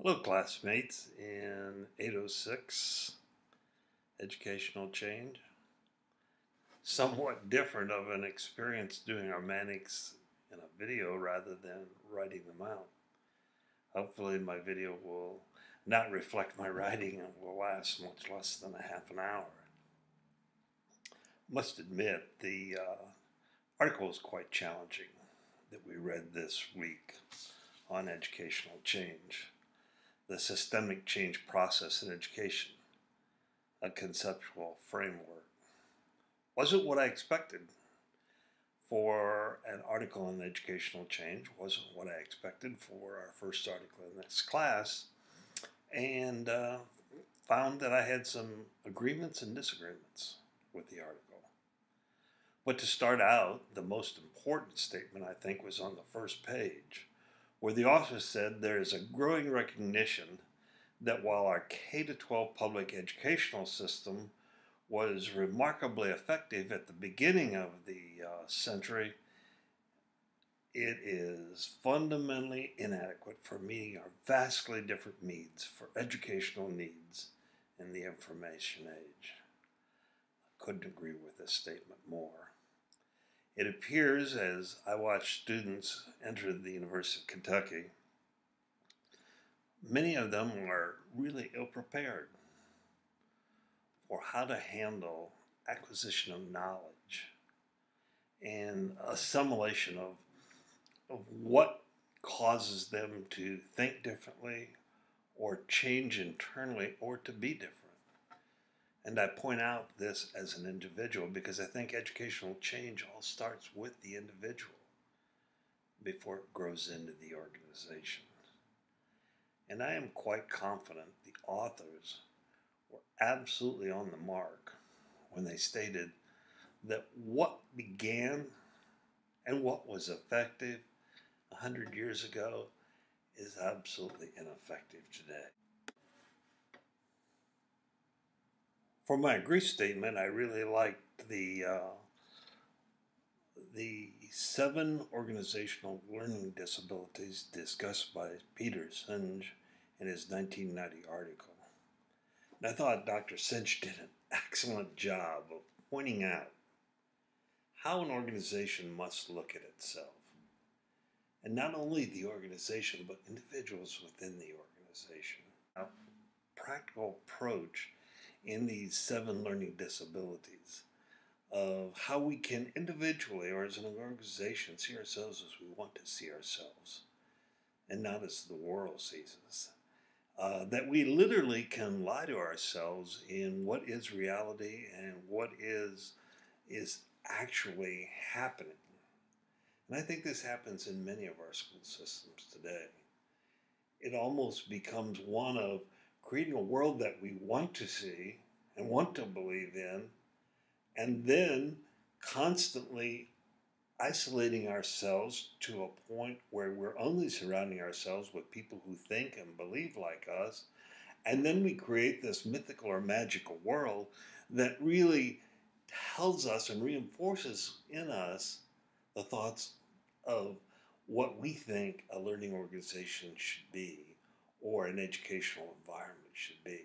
Hello, classmates in 806 Educational Change. Somewhat different of an experience doing our MANICs in a video rather than writing them out. Hopefully my video will not reflect my writing and will last much less than a half an hour. Must admit the article is quite challenging that we read this week on educational change. The systemic change process in education, a conceptual framework. Wasn't what I expected for an article on educational change, wasn't what I expected for our first article in this class, and found that I had some agreements and disagreements with the article. But to start out, the most important statement I think was on the first page, where the author said there is a growing recognition that while our K-12 public educational system was remarkably effective at the beginning of the century, it is fundamentally inadequate for meeting our vastly different needs for educational needs in the information age. I couldn't agree with this statement more. It appears, as I watch students enter the University of Kentucky, many of them are really ill-prepared for how to handle acquisition of knowledge and assimilation of what causes them to think differently or change internally or to be different. And I point out this as an individual because I think educational change all starts with the individual before it grows into the organization. And I am quite confident the authors were absolutely on the mark when they stated that what began and what was effective 100 years ago is absolutely ineffective today. For my agree statement, I really liked the 7 organizational learning disabilities discussed by Peter Singe in his 1990 article. And I thought Dr. Singe did an excellent job of pointing out how an organization must look at itself. And not only the organization, but individuals within the organization. A practical approach in these 7 learning disabilities of how we can individually or as an organization see ourselves as we want to see ourselves and not as the world sees us. That we literally can lie to ourselves in what is reality and what is actually happening. And I think this happens in many of our school systems today. It almost becomes one of creating a world that we want to see and want to believe in, and then constantly isolating ourselves to a point where we're only surrounding ourselves with people who think and believe like us, and then we create this mythical or magical world that really tells us and reinforces in us the thoughts of what we think a learning organization should be or an educational environment should be,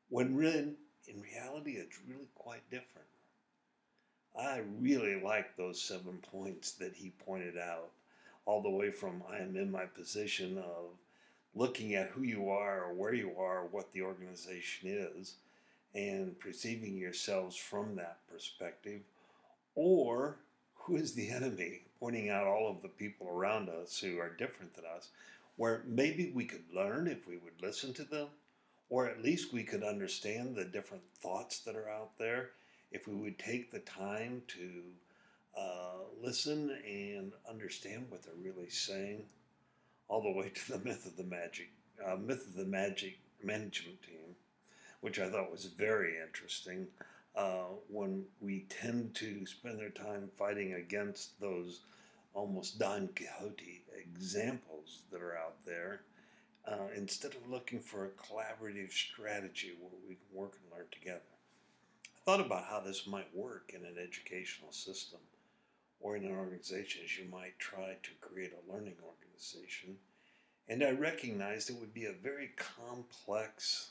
when really, in reality, it's really quite different. I really like those 7 points that he pointed out, all the way from I am in my position of looking at who you are or where you are, what the organization is, and perceiving yourselves from that perspective, or who is the enemy, pointing out all of the people around us who are different than us, where maybe we could learn if we would listen to them, or at least we could understand the different thoughts that are out there if we would take the time to listen and understand what they're really saying, all the way to the myth of the magic management team, which I thought was very interesting. When we tend to spend their time fighting against those almost Don Quixote examples that are out there, instead of looking for a collaborative strategy where we can work and learn together. I thought about how this might work in an educational system or in an organization as you might try to create a learning organization, And I recognized it would be a very complex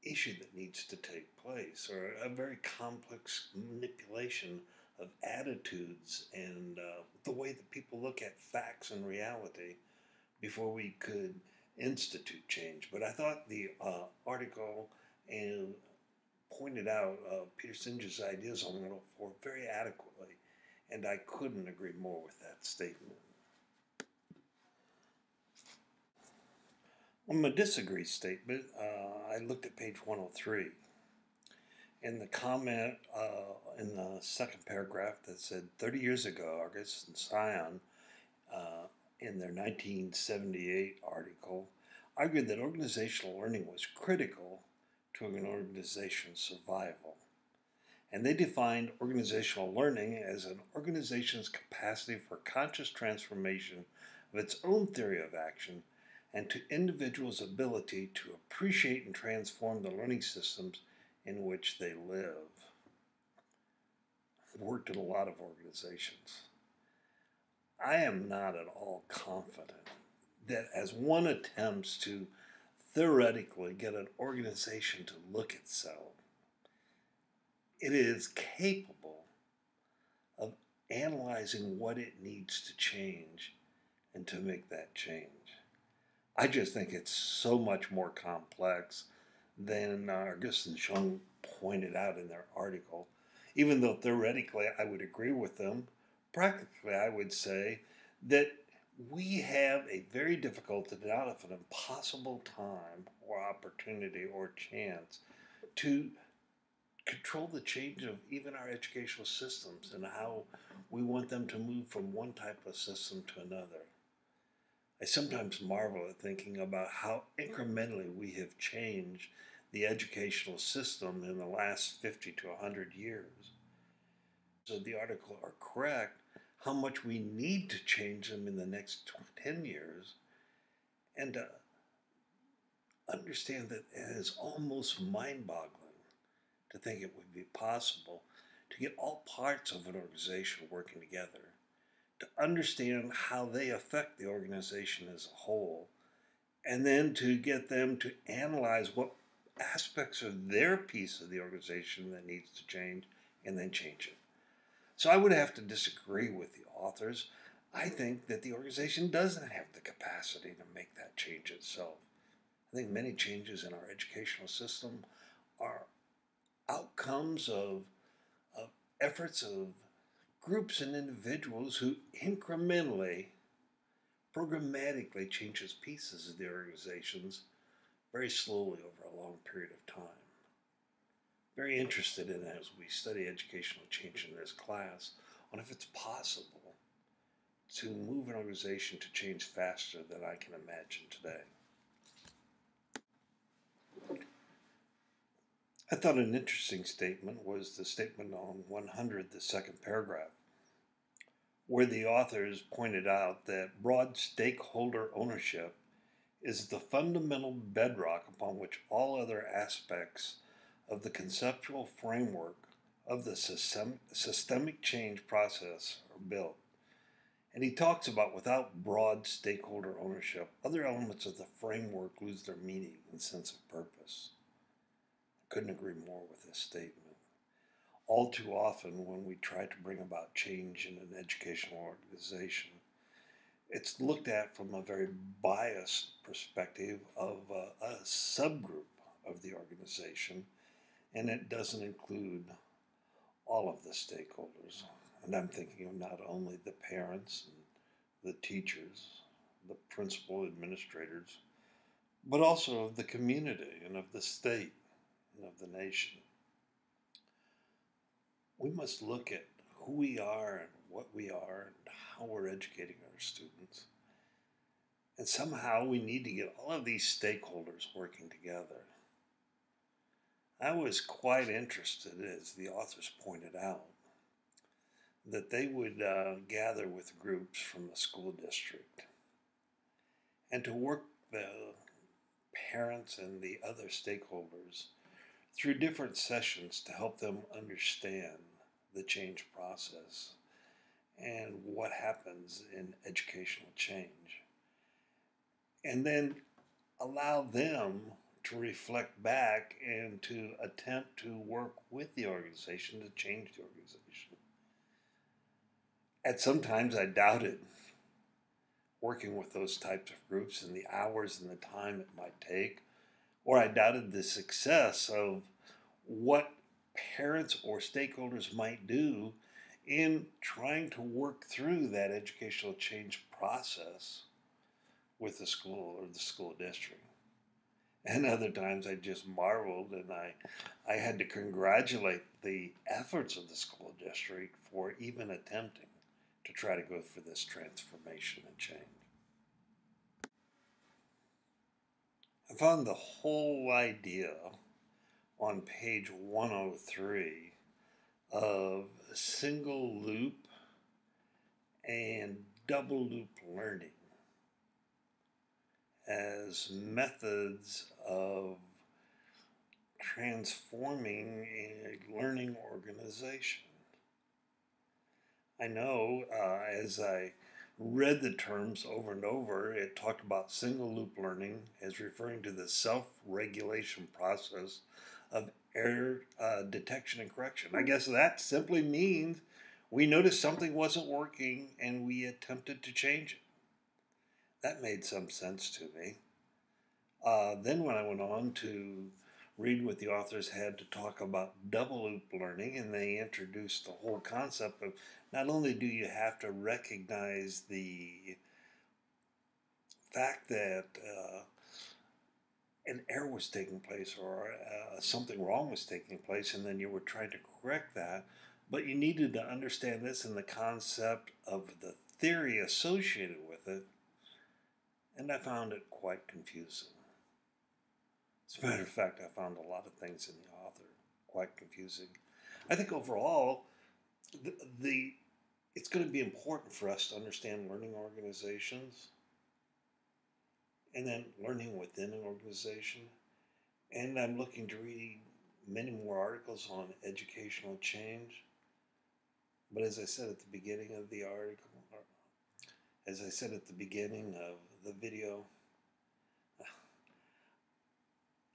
issue that needs to take place, or a very complex manipulation of attitudes and the way that people look at facts and reality before we could institute change. But I thought the article and pointed out Peter Singer's ideas on 104 very adequately, and I couldn't agree more with that statement. On my disagree statement, I looked at page 103, and the comment in the second paragraph that said 30 years ago, Argus and Sion, in their 1978 article, argued that organizational learning was critical to an organization's survival. And they defined organizational learning as an organization's capacity for conscious transformation of its own theory of action and to individuals' ability to appreciate and transform the learning systems in which they live. I've worked in a lot of organizations. I am not at all confident that as one attempts to theoretically get an organization to look itself, it is capable of analyzing what it needs to change and to make that change. I just think it's so much more complex than Argus and Chung pointed out in their article. Even though theoretically I would agree with them, practically I would say that we have a very difficult, if not an impossible time or opportunity or chance to control the change of even our educational systems and how we want them to move from one type of system to another. I sometimes marvel at thinking about how incrementally we have changed the educational system in the last 50 to 100 years. So the article are correct, how much we need to change them in the next 10 years, and to understand that it is almost mind-boggling to think it would be possible to get all parts of an organization working together, to understand how they affect the organization as a whole, and then to get them to analyze what aspects of their piece of the organization that needs to change, and then change it. So I would have to disagree with the authors. I think that the organization doesn't have the capacity to make that change itself. I think many changes in our educational system are outcomes of efforts of groups and individuals who incrementally, programmatically changes pieces of the organizations very slowly over a long period of time. Very interested in, as we study educational change in this class, on if it's possible to move an organization to change faster than I can imagine today. I thought an interesting statement was the statement on 100, the second paragraph, where the authors pointed out that broad stakeholder ownership is the fundamental bedrock upon which all other aspects of the conceptual framework of the systemic change process are built. And he talks about without broad stakeholder ownership, other elements of the framework lose their meaning and sense of purpose. I couldn't agree more with this statement. All too often when we try to bring about change in an educational organization, it's looked at from a very biased perspective of a subgroup of the organization, and it doesn't include all of the stakeholders. And I'm thinking of not only the parents and the teachers, the principal administrators, but also of the community and of the state and of the nation. We must look at who we are and what we are and how we're educating our students. And somehow we need to get all of these stakeholders working together. I was quite interested, as the authors pointed out, that they would gather with groups from the school district and to work the parents and the other stakeholders through different sessions to help them understand the change process and what happens in educational change. and then allow them to reflect back and to attempt to work with the organization to change the organization. At some times I doubted working with those types of groups and the hours and the time it might take, or I doubted the success of what parents or stakeholders might do in trying to work through that educational change process with the school or the school district. And other times I just marveled, and I had to congratulate the efforts of the school district for even attempting to try to go for this transformation and change. I found the whole idea on page 103 of single loop and double loop learning as methods of transforming a learning organization. I know as I read the terms over and over, it talked about single loop learning as referring to the self-regulation process of error detection and correction. I guess that simply means we noticed something wasn't working and we attempted to change it. That made some sense to me. Then when I went on to read what the authors had to talk about double loop learning, and they introduced the whole concept of not only do you have to recognize the fact that an error was taking place or something wrong was taking place, and then you were trying to correct that, but you needed to understand this in the concept of the theory associated with it, and I found it quite confusing. As a matter of fact, I found a lot of things in the author quite confusing. I think overall, it's going to be important for us to understand learning organizations and then learning within an organization. And I'm looking to read many more articles on educational change. But as I said at the beginning of the article, or as I said at the beginning of the video,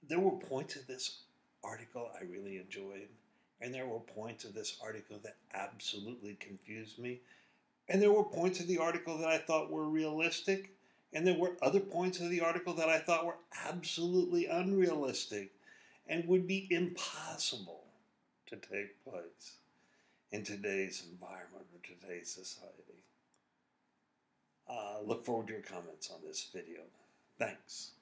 there were points of this article I really enjoyed, and there were points of this article that absolutely confused me, and there were points of the article that I thought were realistic, and there were other points of the article that I thought were absolutely unrealistic and would be impossible to take place in today's environment or today's society. Look forward to your comments on this video. Thanks.